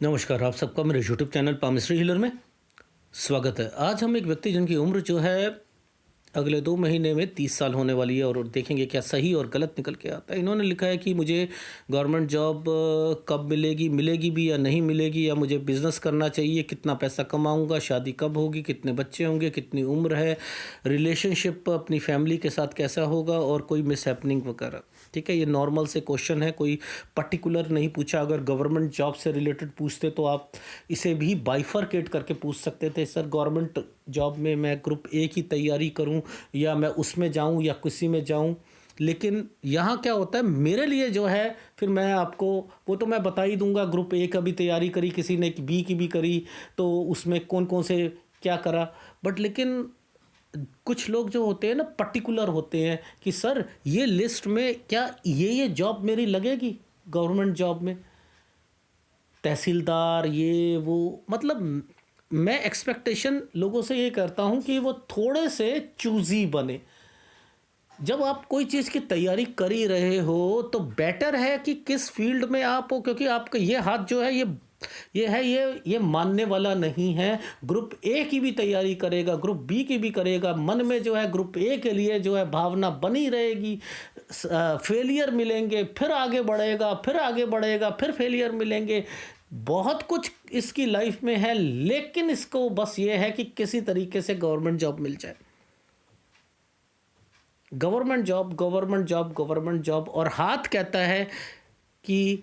नमस्कार, आप सबका मेरे यूट्यूब चैनल पामिस्ट्री हीलर में स्वागत है। आज हम एक व्यक्ति जिनकी उम्र जो है अगले 2 महीने में 30 साल होने वाली है और देखेंगे क्या सही और गलत निकल के आता है। इन्होंने लिखा है कि मुझे गवर्नमेंट जॉब कब मिलेगी, मिलेगी भी या नहीं मिलेगी, या मुझे बिज़नेस करना चाहिए, कितना पैसा कमाऊँगा, शादी कब होगी, कितने बच्चे होंगे, कितनी उम्र है, रिलेशनशिप अपनी फैमिली के साथ कैसा होगा और कोई मिसहैपनिंग वगैरह। ठीक है, ये नॉर्मल से क्वेश्चन है, कोई पर्टिकुलर नहीं पूछा। अगर गवर्नमेंट जॉब से रिलेटेड पूछते तो आप इसे भी बाइफरकेट करके पूछ सकते थे, सर गवर्नमेंट जॉब में मैं ग्रुप ए की तैयारी करूं या मैं उसमें जाऊं या किसी में जाऊं। लेकिन यहाँ क्या होता है मेरे लिए जो है, फिर मैं आपको वो तो मैं बता ही दूंगा। ग्रुप ए का भी तैयारी करी, किसी ने बी की भी करी, तो उसमें कौन कौन से क्या करा। बट लेकिन कुछ लोग जो होते हैं ना पर्टिकुलर होते हैं कि सर ये लिस्ट में क्या ये जॉब मेरी लगेगी गवर्नमेंट जॉब में, तहसीलदार ये वो। मतलब मैं एक्सपेक्टेशन लोगों से ये करता हूँ कि वो थोड़े से चूजी बने। जब आप कोई चीज़ की तैयारी कर ही रहे हो तो बेटर है कि किस फील्ड में आप हो, क्योंकि आपका ये हाथ जो है ये मानने वाला नहीं है। ग्रुप ए की भी तैयारी करेगा, ग्रुप बी की भी करेगा, मन में जो है ग्रुप ए के लिए जो है भावना बनी रहेगी। फेलियर मिलेंगे, फिर आगे बढ़ेगा, फिर आगे बढ़ेगा, फिर फेलियर मिलेंगे। बहुत कुछ इसकी लाइफ में है, लेकिन इसको बस ये है कि किसी तरीके से गवर्नमेंट जॉब मिल जाए। Government job, government job, government job, और हाथ कहता है कि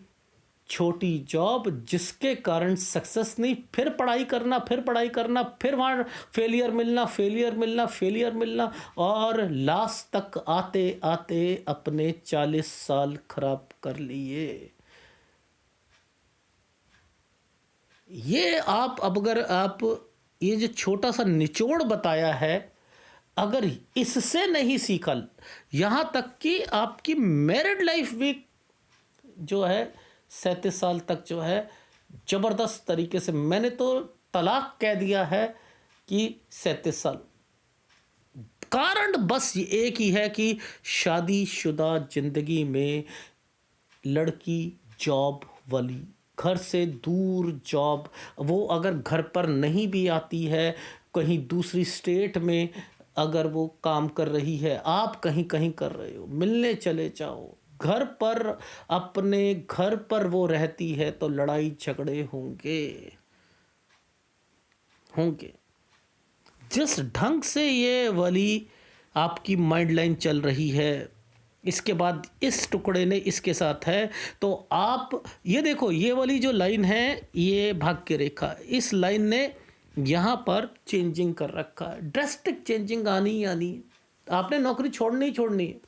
छोटी जॉब जिसके कारण सक्सेस नहीं, फिर पढ़ाई करना, फिर पढ़ाई करना, फिर वहाँ फेलियर मिलना, फेलियर मिलना, फेलियर मिलना, और लास्ट तक आते आते अपने 40 साल खराब कर लिए। ये आप अब अगर आप ये जो छोटा सा निचोड़ बताया है, अगर इससे नहीं सीखा, यहाँ तक कि आपकी मैरिड लाइफ भी जो है 37 साल तक जो है ज़बरदस्त तरीके से, मैंने तो तलाक कह दिया है कि 37 साल। कारण बस ये एक ही है कि शादीशुदा जिंदगी में लड़की जॉब वाली, घर से दूर जॉब, वो अगर घर पर नहीं भी आती है, कहीं दूसरी स्टेट में अगर वो काम कर रही है, आप कहीं कहीं कर रहे हो, मिलने चले जाओ, घर पर अपने घर पर वो रहती है तो लड़ाई झगड़े होंगे होंगे। जिस ढंग से ये वाली आपकी माइंड लाइन चल रही है, इसके बाद इस टुकड़े ने इसके साथ है, तो आप ये देखो, ये वाली जो लाइन है ये भाग्य रेखा, इस लाइन ने यहाँ पर चेंजिंग कर रखा है। ड्रेस्टिक चेंजिंग आनी ही आनी है, आपने नौकरी छोड़नी ही छोड़नी है।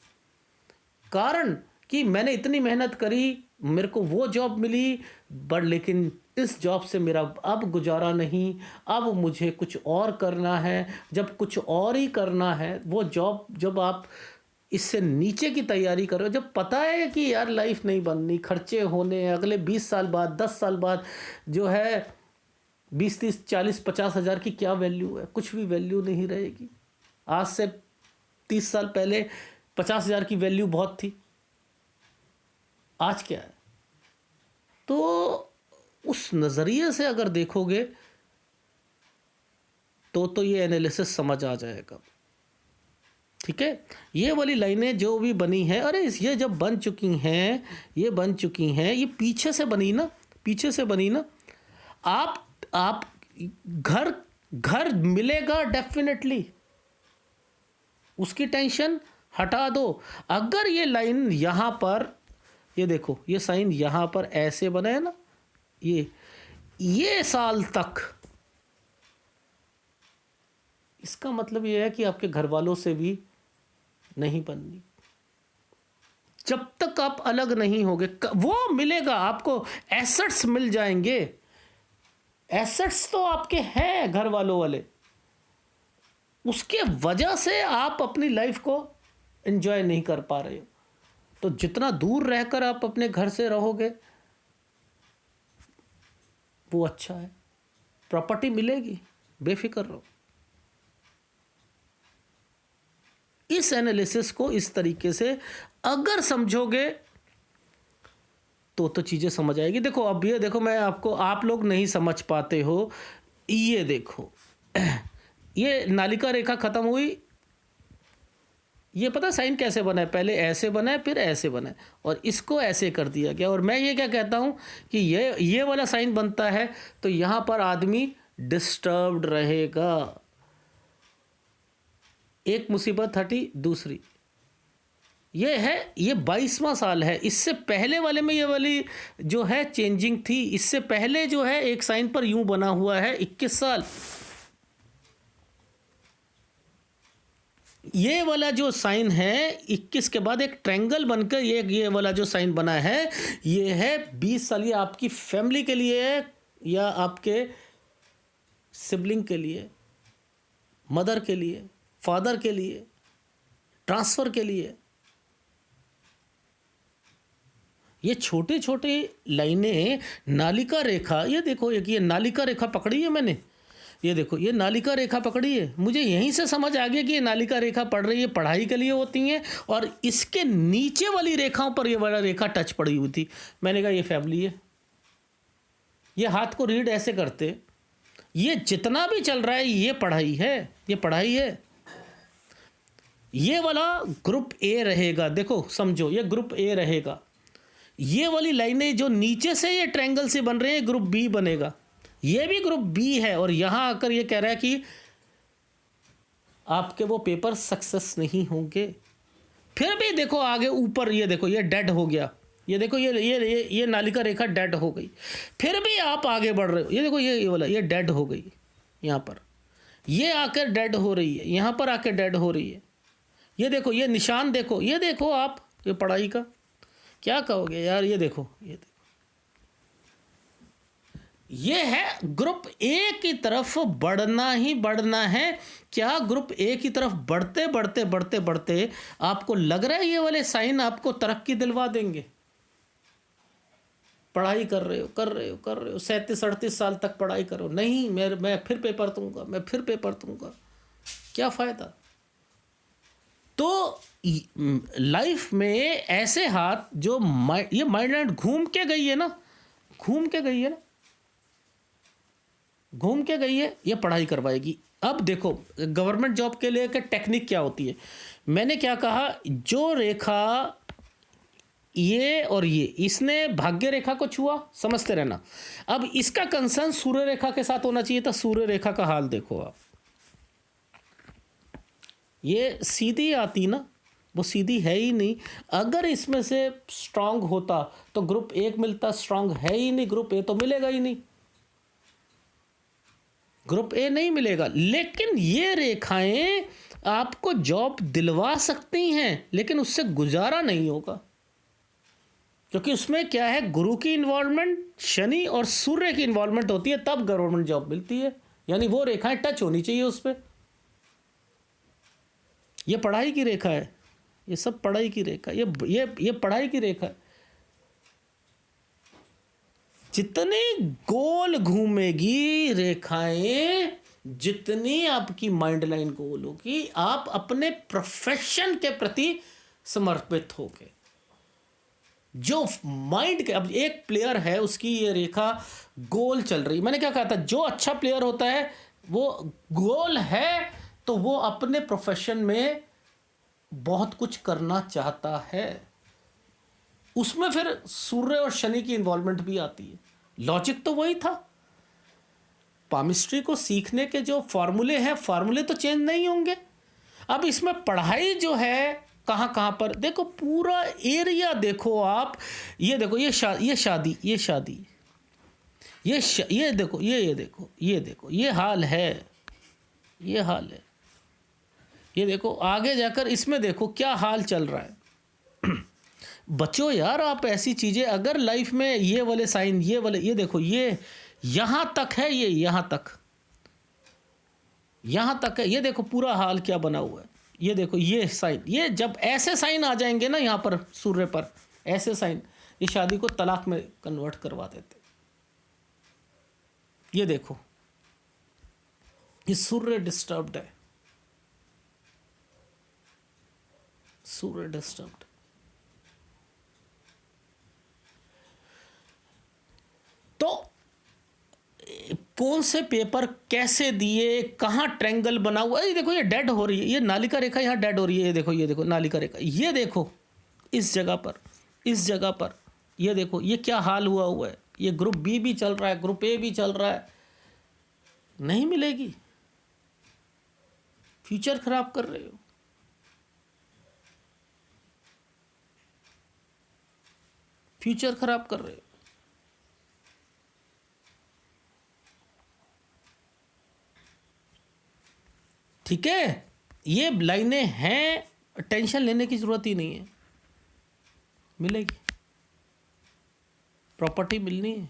कारण कि मैंने इतनी मेहनत करी, मेरे को वो जॉब मिली, बट लेकिन इस जॉब से मेरा अब गुजारा नहीं, अब मुझे कुछ और करना है। जब कुछ और ही करना है, वो जॉब जब आप इससे नीचे की तैयारी करो, जब पता है कि यार लाइफ नहीं बननी, खर्चे होने अगले 20 साल बाद, 10 साल बाद जो है 20 30 40 50 हज़ार की क्या वैल्यू है, कुछ भी वैल्यू नहीं रहेगी। आज से 30 साल पहले 50 हज़ार की वैल्यू बहुत थी, आज क्या है। तो उस नज़रिए से अगर देखोगे तो ये एनालिसिस समझ आ जाएगा। ठीक है, ये वाली लाइनें जो भी बनी हैं, अरे ये जब बन चुकी हैं, ये बन चुकी हैं, ये पीछे से बनी ना, पीछे से बनी ना। आप घर घर मिलेगा डेफिनेटली, उसकी टेंशन हटा दो। अगर ये लाइन यहाँ पर, ये देखो ये साइन यहाँ पर ऐसे बने है ना, ये साल तक, इसका मतलब ये है कि आपके घर वालों से भी नहीं बननी। जब तक आप अलग नहीं होगे, वो मिलेगा आपको, एसेट्स मिल जाएंगे। एसेट्स तो आपके हैं घर वालों वाले, उसके वजह से आप अपनी लाइफ को एंजॉय नहीं कर पा रहे हो। तो जितना दूर रहकर आप अपने घर से रहोगे वो अच्छा है। प्रॉपर्टी मिलेगी, बेफिक्र रहो। इस एनालिसिस को इस तरीके से अगर समझोगे तो चीज़ें समझ आएगी। देखो अब ये देखो, मैं आपको, आप लोग नहीं समझ पाते हो, ये देखो ये नालिका रेखा खत्म हुई। ये पता साइन कैसे बना है? पहले ऐसे बना है, फिर ऐसे बना है, और इसको ऐसे कर दिया गया। और मैं ये क्या कहता हूँ कि ये वाला साइन बनता है तो यहाँ पर आदमी डिस्टर्ब्ड रहेगा। एक मुसीबत हटी दूसरी। ये है, ये 22वां साल है। इससे पहले वाले में ये वाली जो है चेंजिंग थी। इससे पहले जो है एक साइन पर यूं बना हुआ है 21 साल। ये वाला जो साइन है 21 के बाद एक ट्रायंगल बनकर ये वाला जो साइन बना है, ये है 20 साल। ये आपकी फैमिली के लिए है, या आपके सिबलिंग के लिए, मदर के लिए, फादर के लिए, ट्रांसफ़र के लिए। ये छोटे छोटे लाइनें, नालिका रेखा, ये देखो, एक ये नालिका रेखा पकड़ी है मैंने, ये देखो ये नालिका रेखा पकड़ी है। मुझे यहीं से समझ आ गया कि ये नालिका रेखा पढ़ रही है, पढ़ाई के लिए होती हैं, और इसके नीचे वाली रेखाओं पर ये वाला रेखा टच पड़ी हुई थी। मैंने कहा ये फैमिली है। ये हाथ को रीड ऐसे करते, ये जितना भी चल रहा है ये पढ़ाई है, ये पढ़ाई है। ये वाला ग्रुप ए रहेगा, देखो समझो, ये ग्रुप ए रहेगा। ये वाली लाइनें जो नीचे से ये ट्रायंगल से बन रहे हैं, ग्रुप बी बनेगा। ये भी ग्रुप बी है, और यहां आकर ये कह रहा है कि आपके वो पेपर सक्सेस नहीं होंगे। फिर भी देखो आगे ऊपर, ये देखो ये डेड हो गया। ये देखो ये नालिका रेखा डेड हो गई। फिर भी आप आगे बढ़ रहे हो। ये देखो ये वाला ये डेड हो गई। यहाँ पर ये आकर डेड हो रही है, यहाँ पर आकर डेड हो रही है। ये देखो ये निशान देखो, ये देखो आप, ये पढ़ाई का क्या कहोगे यार। ये देखो ये है ग्रुप ए की तरफ बढ़ना ही बढ़ना है। क्या ग्रुप ए की तरफ बढ़ते बढ़ते बढ़ते बढ़ते आपको लग रहा है ये वाले साइन आपको तरक्की दिलवा देंगे? पढ़ाई कर रहे हो 37-38 साल तक पढ़ाई करो, नहीं मैं फिर पेपर दूंगा, मैं फिर पेपर दूंगा, क्या फ़ायदा? तो लाइफ में ऐसे हाथ जो ये माइंड घूम के गई है ना, घूम के गई है, ये पढ़ाई करवाएगी। अब देखो गवर्नमेंट जॉब के लिए टेक्निक क्या होती है। मैंने क्या कहा, जो रेखा ये और ये, इसने भाग्य रेखा को छुआ, समझते रहना। अब इसका कंसर्न सूर्य रेखा के साथ होना चाहिए था। सूर्य रेखा का हाल देखो आप, ये सीधी आती ना, वो सीधी है ही नहीं। अगर इसमें से स्ट्रांग होता तो ग्रुप एक मिलता, स्ट्रांग है ही नहीं, ग्रुप ए तो मिलेगा ही नहीं, ग्रुप ए नहीं मिलेगा। लेकिन ये रेखाएं आपको जॉब दिलवा सकती हैं, लेकिन उससे गुजारा नहीं होगा, क्योंकि उसमें क्या है, गुरु की इन्वॉल्वमेंट, शनि और सूर्य की इन्वॉल्वमेंट होती है, तब गवर्नमेंट जॉब मिलती है। यानी वो रेखाएं टच होनी चाहिए उस पर। ये पढ़ाई की रेखा है, ये सब पढ़ाई की रेखा, ये पढ़ाई की रेखा है। जितनी गोल घूमेगी रेखाएं, जितनी आपकी माइंड लाइन गोल होगी, आप अपने प्रोफेशन के प्रति समर्पित होगे। जो माइंड के, अब एक प्लेयर है, उसकी ये रेखा गोल चल रही, मैंने क्या कहा था, जो अच्छा प्लेयर होता है वो गोल है, तो वो अपने प्रोफेशन में बहुत कुछ करना चाहता है। उसमें फिर सूर्य और शनि की इन्वॉल्वमेंट भी आती है। लॉजिक तो वही था। पामिस्ट्री को सीखने के जो फॉर्मूले हैं, फॉर्मूले तो चेंज नहीं होंगे। अब इसमें पढ़ाई जो है कहाँ कहाँ पर देखो, पूरा एरिया देखो आप। ये देखो ये शादी, ये देखो, ये देखो ये हाल है, ये हाल है। ये देखो आगे जाकर इसमें देखो क्या हाल चल रहा है। बच्चों यार, आप ऐसी चीज़ें अगर लाइफ में, ये वाले साइन, ये वाले, ये देखो ये यहाँ तक है, ये यहाँ तक है। ये देखो पूरा हाल क्या बना हुआ है। ये देखो ये साइन, ये जब ऐसे साइन आ जाएंगे ना यहाँ पर सूर्य पर, ऐसे साइन, ये शादी को तलाक में कन्वर्ट करवा देते। ये देखो ये सूर्य डिस्टर्ब्ड है, सूर्य डिस्टर्ब्ड। कौन से पेपर कैसे दिए, कहाँ ट्रायंगल बना हुआ है। ये देखो, ये डेड हो रही है, ये नालिका रेखा यहाँ डेड हो रही है। ये देखो नालिका रेखा, ये देखो इस जगह पर, इस जगह पर, ये देखो ये क्या हाल हुआ है। ये ग्रुप बी भी चल रहा है, ग्रुप ए भी चल रहा है, नहीं मिलेगी। फ्यूचर खराब कर रहे हो। फ्यूचर खराब कर रहे हो। ठीक है, ये लाइनें हैं, टेंशन लेने की जरूरत ही नहीं है। मिलेगी, प्रॉपर्टी मिलनी है।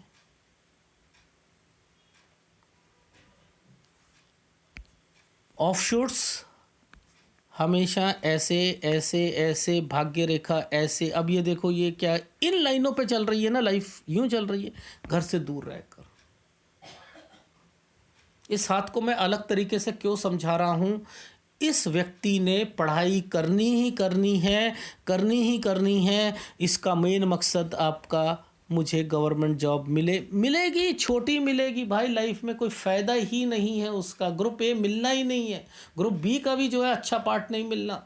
ऑफशोर्स हमेशा ऐसे ऐसे ऐसे, भाग्य रेखा ऐसे। अब ये देखो, ये क्या इन लाइनों पे चल रही है ना, लाइफ यूं चल रही है, घर से दूर रहकर। इस हाथ को मैं अलग तरीके से क्यों समझा रहा हूं, इस व्यक्ति ने पढ़ाई करनी ही करनी है, करनी ही करनी है। इसका मेन मकसद आपका, मुझे गवर्नमेंट जॉब मिलेगी, छोटी मिलेगी भाई, लाइफ में कोई फ़ायदा ही नहीं है उसका। ग्रुप ए मिलना ही नहीं है, ग्रुप बी का भी जो है अच्छा पार्ट नहीं मिलना।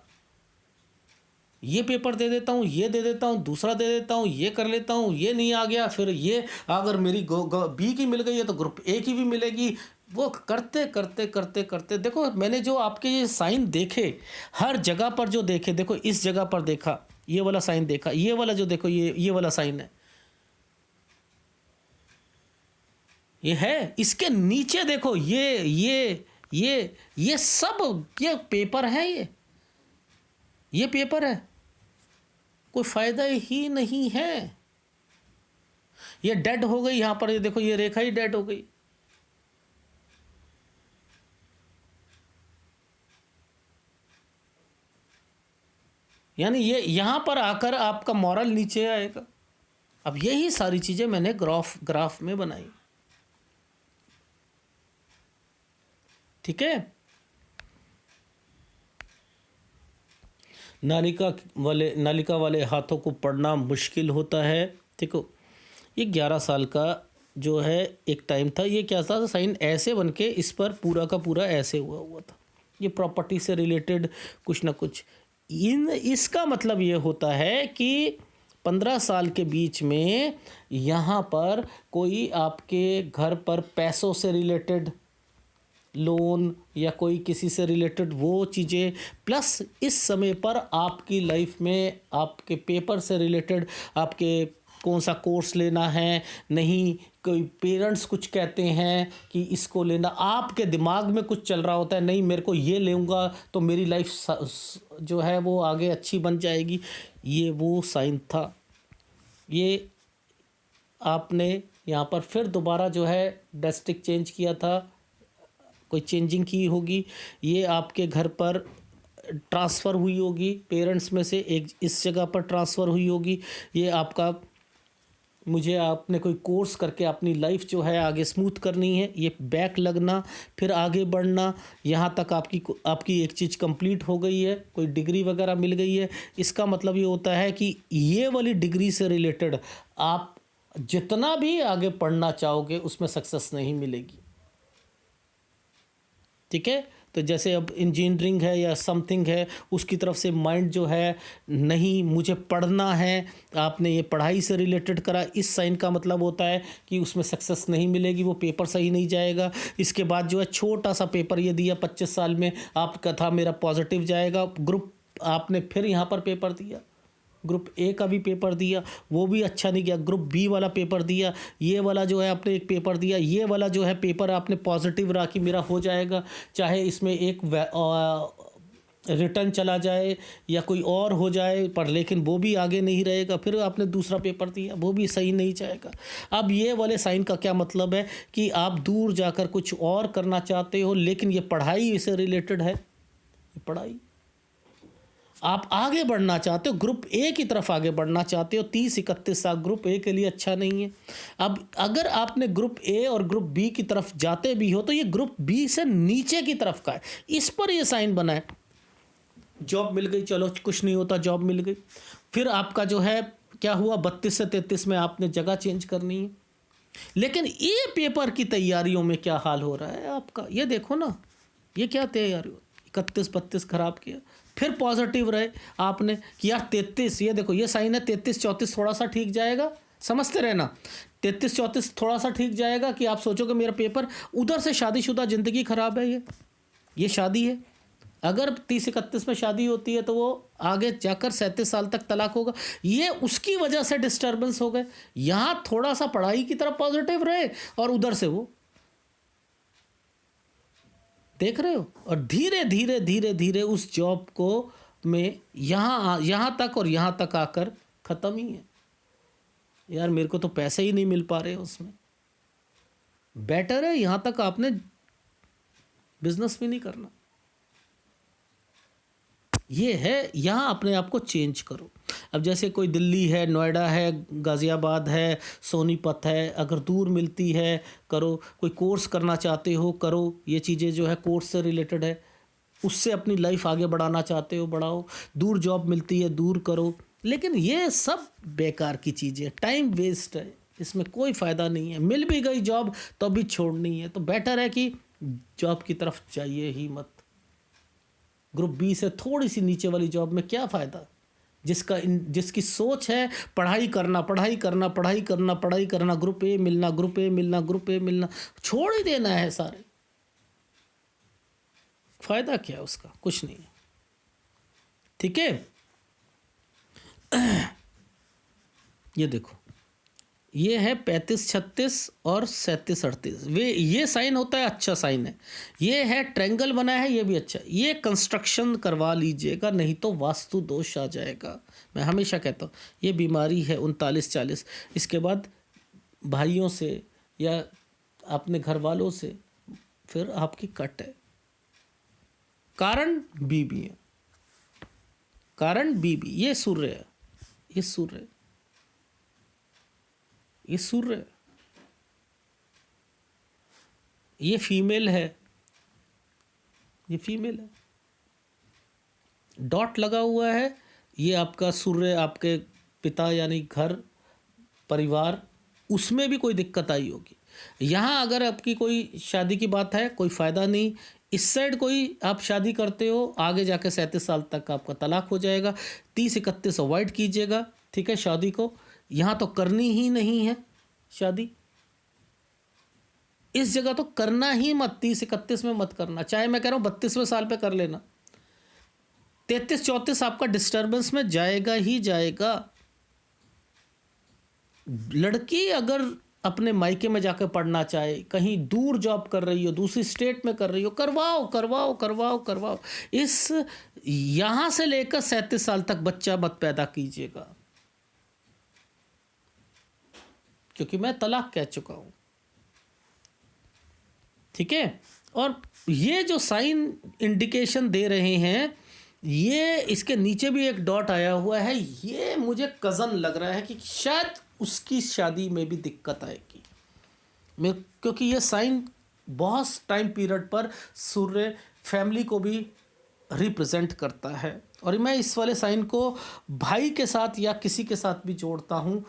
ये पेपर दे देता हूँ, ये दे देता हूँ, दूसरा दे देता हूँ, ये कर लेता हूँ, ये नहीं आ गया, फिर ये अगर मेरी बी की मिल गई है तो ग्रुप ए की भी मिलेगी। वो करते करते करते करते देखो, मैंने जो आपके ये साइन देखे, हर जगह पर जो देखे, देखो इस जगह पर देखा, ये वाला साइन देखा, ये वाला जो देखो, ये वाला साइन है, ये है। इसके नीचे देखो, ये सब ये पेपर है, ये पेपर है, कोई फायदा ही नहीं है। ये डेड हो गई यहां पर, ये देखो ये रेखा ही डेड हो गई। यानी ये यहां पर आकर आपका मॉरल नीचे आएगा। अब यही सारी चीजें मैंने ग्राफ में बनाई। ठीक है, नालिका वाले हाथों को पढ़ना मुश्किल होता है। देखो, ये 11 साल का जो है एक टाइम था। ये क्या था, साइन ऐसे बन के इस पर पूरा का पूरा ऐसे हुआ था। ये प्रॉपर्टी से रिलेटेड कुछ ना कुछ। इसका मतलब ये होता है कि 15 साल के बीच में यहाँ पर कोई आपके घर पर पैसों से रिलेटेड लोन या कोई किसी से रिलेटेड वो चीज़ें, प्लस इस समय पर आपकी लाइफ में आपके पेपर से रिलेटेड, आपके कौन सा कोर्स लेना है, नहीं कोई पेरेंट्स कुछ कहते हैं कि इसको लेना, आपके दिमाग में कुछ चल रहा होता है, नहीं मेरे को ये लूँगा तो मेरी लाइफ जो है वो आगे अच्छी बन जाएगी। ये वो साइन था। ये आपने यहाँ पर फिर दोबारा जो है डिस्ट्रिक्ट चेंज किया था, कोई चेंजिंग की होगी, ये आपके घर पर ट्रांसफ़र हुई होगी, पेरेंट्स में से एक इस जगह पर ट्रांसफ़र हुई होगी। ये आपका, मुझे आपने कोई कोर्स करके अपनी लाइफ जो है आगे स्मूथ करनी है, ये बैक लगना, फिर आगे बढ़ना, यहाँ तक आपकी एक चीज़ कंप्लीट हो गई है, कोई डिग्री वगैरह मिल गई है। इसका मतलब ये होता है कि ये वाली डिग्री से रिलेटेड आप जितना भी आगे पढ़ना चाहोगे उसमें सक्सेस नहीं मिलेगी। ठीक है, तो जैसे अब इंजीनियरिंग है या समथिंग है, उसकी तरफ से माइंड जो है, नहीं मुझे पढ़ना है, आपने ये पढ़ाई से रिलेटेड करा, इस साइन का मतलब होता है कि उसमें सक्सेस नहीं मिलेगी, वो पेपर सही नहीं जाएगा। इसके बाद जो है छोटा सा पेपर ये दिया 25 साल में, आपका था मेरा पॉजिटिव जाएगा, ग्रुप आपने फिर यहाँ पर पेपर दिया, ग्रुप ए का भी पेपर दिया, वो भी अच्छा नहीं गया, ग्रुप बी वाला पेपर दिया, ये वाला जो है आपने एक पेपर दिया, ये वाला जो है पेपर आपने पॉजिटिव रहा कि मेरा हो जाएगा, चाहे इसमें एक रिटर्न चला जाए या कोई और हो जाए, पर लेकिन वो भी आगे नहीं रहेगा। फिर आपने दूसरा पेपर दिया, वो भी सही नहीं जाएगा। अब ये वाले साइन का क्या मतलब है कि आप दूर जाकर कुछ और करना चाहते हो, लेकिन ये पढ़ाई से रिलेटेड है, पढ़ाई आप आगे बढ़ना चाहते हो, ग्रुप ए की तरफ आगे बढ़ना चाहते हो। 30-31 साल ग्रुप ए के लिए अच्छा नहीं है। अब अगर आपने ग्रुप ए और ग्रुप बी की तरफ जाते भी हो तो ये ग्रुप बी से नीचे की तरफ का है, इस पर ये साइन बना है। जॉब मिल गई, चलो कुछ नहीं होता, जॉब मिल गई। फिर आपका जो है क्या हुआ, 32 से 33 में आपने जगह चेंज करनी है, लेकिन ये पेपर की तैयारियों में क्या हाल हो रहा है आपका, ये देखो ना, ये क्या तैयारी हो, 31-32 खराब किया, फिर पॉजिटिव रहे आपने कि यार 33, ये देखो ये साइन है, 33-34 थोड़ा सा ठीक जाएगा, समझते रहना, 33-34 थोड़ा सा ठीक जाएगा कि आप सोचोगे मेरा पेपर, उधर से शादीशुदा ज़िंदगी खराब है, ये शादी है, अगर 30-31 में शादी होती है तो वो आगे जाकर 37 साल तक तलाक होगा, ये उसकी वजह से डिस्टर्बेंस हो गए। यहाँ थोड़ा सा पढ़ाई की तरफ पॉजिटिव रहे और उधर से वो, देख रहे हो, और धीरे धीरे धीरे धीरे उस जॉब को में यहाँ तक और यहाँ तक आकर ख़त्म ही है। यार मेरे को तो पैसे ही नहीं मिल पा रहे उसमें, बेटर है यहाँ तक आपने बिजनेस भी नहीं करना। ये है, यहाँ अपने आप को चेंज करो। अब जैसे कोई दिल्ली है, नोएडा है, गाज़ियाबाद है, सोनीपत है, अगर दूर मिलती है करो, कोई कोर्स करना चाहते हो करो, ये चीज़ें जो है कोर्स से रिलेटेड है, उससे अपनी लाइफ आगे बढ़ाना चाहते हो बढ़ाओ, दूर जॉब मिलती है दूर करो, लेकिन ये सब बेकार की चीज़ें, टाइम वेस्ट है, इसमें कोई फ़ायदा नहीं है। मिल भी गई जॉब तो भी छोड़नी है, तो बेटर है कि जॉब की तरफ जाइए ही मत। ग्रुप बी से थोड़ी सी नीचे वाली जॉब में क्या फ़ायदा, जिसकी सोच है पढ़ाई करना पढ़ाई करना पढ़ाई करना पढ़ाई करना, ग्रुप ए मिलना ग्रुप ए मिलना ग्रुप ए मिलना, छोड़ ही देना है सारे, फ़ायदा क्या है उसका, कुछ नहीं है। ठीक है, ये देखो, ये है 35-36 और 37-38, ये साइन होता है, अच्छा साइन है, ये है ट्रायंगल बना है, ये भी अच्छा, ये कंस्ट्रक्शन करवा लीजिएगा, नहीं तो वास्तु दोष आ जाएगा। मैं हमेशा कहता हूँ ये बीमारी है 39-40, इसके बाद भाइयों से या अपने घर वालों से फिर आपकी कट है। कारण बीबी है, कारण बीबी, ये सूर्य है, ये सूर्य, ये सूर्य, ये फीमेल है, ये फीमेल है, डॉट लगा हुआ है, ये आपका सूर्य, आपके पिता यानी घर परिवार, उसमें भी कोई दिक्कत आई होगी। यहाँ अगर आपकी कोई शादी की बात है, कोई फ़ायदा नहीं, इस साइड कोई आप शादी करते हो, आगे जाके 37 साल तक आपका तलाक हो जाएगा। 30-31 अवॉइड कीजिएगा, ठीक है, शादी को यहाँ तो करनी ही नहीं है शादी, इस जगह तो करना ही मत, 30-31 में मत करना, चाहे मैं कह रहा हूँ 32वें साल पे कर लेना, 33-34 आपका डिस्टर्बेंस में जाएगा ही जाएगा। लड़की अगर अपने मायके में जाकर पढ़ना चाहे, कहीं दूर जॉब कर रही हो, दूसरी स्टेट में कर रही हो, करवाओ करवाओ करवाओ करवाओ, इस यहाँ से लेकर 37 साल तक बच्चा मत पैदा कीजिएगा, क्योंकि मैं तलाक कह चुका हूँ। ठीक है, और ये जो साइन इंडिकेशन दे रहे हैं, ये इसके नीचे भी एक डॉट आया हुआ है, ये मुझे कज़न लग रहा है कि शायद उसकी शादी में भी दिक्कत आएगी, मैं, क्योंकि ये साइन बहुत टाइम पीरियड पर सूर्य फैमिली को भी रिप्रेजेंट करता है, और मैं इस वाले साइन को भाई के साथ या किसी के साथ भी जोड़ता हूँ,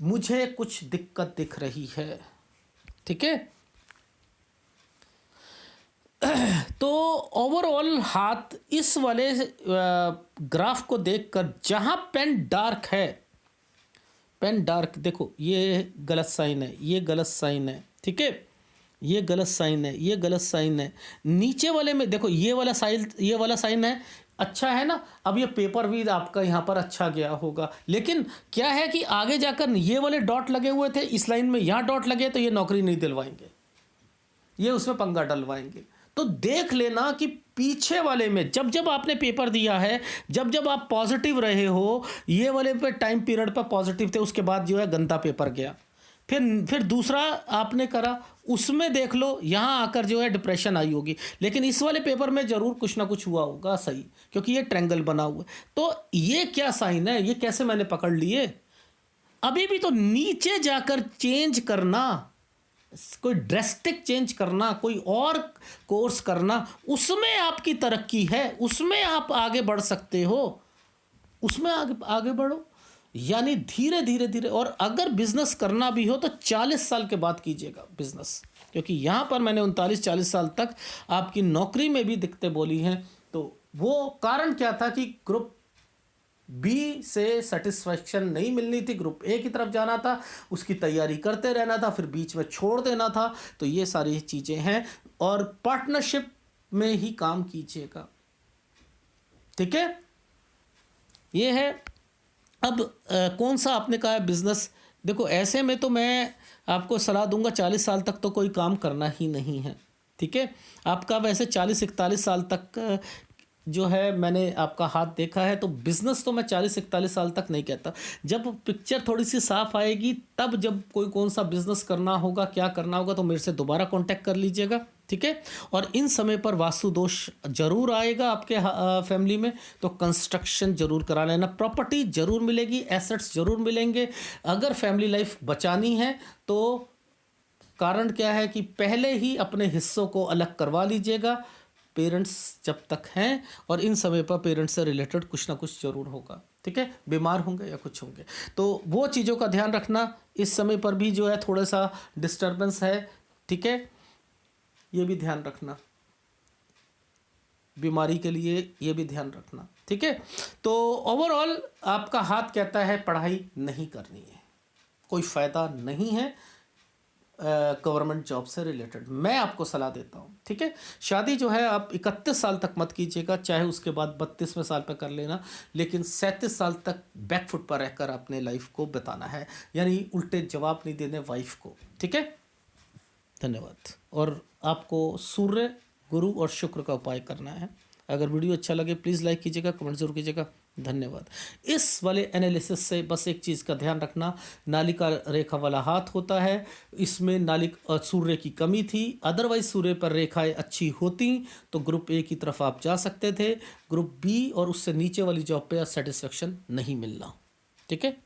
मुझे कुछ दिक्कत दिख रही है। ठीक है, तो ओवरऑल हाथ इस वाले ग्राफ को देखकर, जहाँ पेन डार्क है, पेन डार्क देखो, ये गलत साइन है, ये गलत साइन है, ठीक है, ये गलत साइन है, ये गलत साइन है, नीचे वाले में देखो ये वाला साइन है, अच्छा है ना। अब ये पेपर भी आपका यहाँ पर अच्छा गया होगा, लेकिन क्या है कि आगे जाकर ये वाले डॉट लगे हुए थे इस लाइन में, यहाँ डॉट लगे तो ये नौकरी नहीं दिलवाएंगे, ये उसमें पंगा डलवाएंगे। तो देख लेना कि पीछे वाले में जब जब आपने पेपर दिया है, जब जब आप पॉजिटिव रहे हो, ये वाले पे टाइम पीरियड पर पॉजिटिव थे, उसके बाद जो है गंदा पेपर गया, फिर दूसरा आपने करा, उसमें देख लो यहाँ आकर जो है डिप्रेशन आई होगी, लेकिन इस वाले पेपर में ज़रूर कुछ ना कुछ हुआ होगा सही, क्योंकि ये ट्रायंगल बना हुआ है। तो ये क्या साइन है, ये कैसे मैंने पकड़ लिए, अभी भी तो नीचे जाकर चेंज करना, कोई ड्रेस्टिक चेंज करना, कोई और कोर्स करना, उसमें आपकी तरक्की है, उसमें आप आगे बढ़ सकते हो, उसमें आगे बढ़ो। यानी धीरे धीरे धीरे। और अगर बिजनेस करना भी हो तो 40 साल के बाद कीजिएगा बिजनेस, क्योंकि यहाँ पर मैंने 39-40 साल तक आपकी नौकरी में भी दिक्कतें बोली हैं। तो वो कारण क्या था कि ग्रुप बी से सेटिस्फैक्शन नहीं मिलनी थी, ग्रुप ए की तरफ जाना था, उसकी तैयारी करते रहना था, फिर बीच में छोड़ देना था। तो ये सारी चीज़ें हैं, और पार्टनरशिप में ही काम कीजिएगा, ठीक है। ये है। अब कौन सा आपने कहा है बिजनेस, देखो ऐसे में तो मैं आपको सलाह दूंगा 40 साल तक तो कोई काम करना ही नहीं है, ठीक है। आपका वैसे 40-41 साल तक जो है मैंने आपका हाथ देखा है, तो बिज़नेस तो मैं 40-41 साल तक नहीं कहता। जब पिक्चर थोड़ी सी साफ आएगी तब, जब कोई कौन सा बिज़नेस करना होगा, क्या करना होगा, तो मेरे से दोबारा कांटेक्ट कर लीजिएगा, ठीक है। और इन समय पर वास्तु दोष जरूर आएगा आपके फैमिली में, तो कंस्ट्रक्शन जरूर करा लेना, प्रॉपर्टी जरूर मिलेगी, एसेट्स जरूर मिलेंगे। अगर फैमिली लाइफ बचानी है तो कारण क्या है कि पहले ही अपने हिस्सों को अलग करवा लीजिएगा, पेरेंट्स जब तक हैं, और इन समय पर पेरेंट्स से रिलेटेड कुछ ना कुछ जरूर होगा, ठीक है, बीमार होंगे या कुछ होंगे, तो वो चीज़ों का ध्यान रखना। इस समय पर भी जो है थोड़ा सा डिस्टर्बेंस है, ठीक है, ये भी ध्यान रखना, बीमारी के लिए ये भी ध्यान रखना, ठीक है। तो ओवरऑल आपका हाथ कहता है पढ़ाई नहीं करनी है, कोई फ़ायदा नहीं है गवर्नमेंट जॉब से रिलेटेड, मैं आपको सलाह देता हूँ, ठीक है। शादी जो है आप 31 साल तक मत कीजिएगा, चाहे उसके बाद 32वें साल पर कर लेना, लेकिन 37 साल तक बैकफुट पर रहकर अपने लाइफ को बिताना है, यानी उल्टे जवाब नहीं देने वाइफ को, ठीक है। धन्यवाद। और आपको सूर्य, गुरु और शुक्र का उपाय करना है। अगर वीडियो अच्छा लगे प्लीज़ लाइक कीजिएगा, कमेंट जरूर कीजिएगा। धन्यवाद। इस वाले एनालिसिस से बस एक चीज़ का ध्यान रखना, नालिका रेखा वाला हाथ होता है, इसमें सूर्य की कमी थी, अदरवाइज सूर्य पर रेखाएं अच्छी होती तो ग्रुप ए की तरफ आप जा सकते थे, ग्रुप बी और उससे नीचे वाली जॉब पे सेटिस्फेक्शन नहीं मिलना, ठीक है।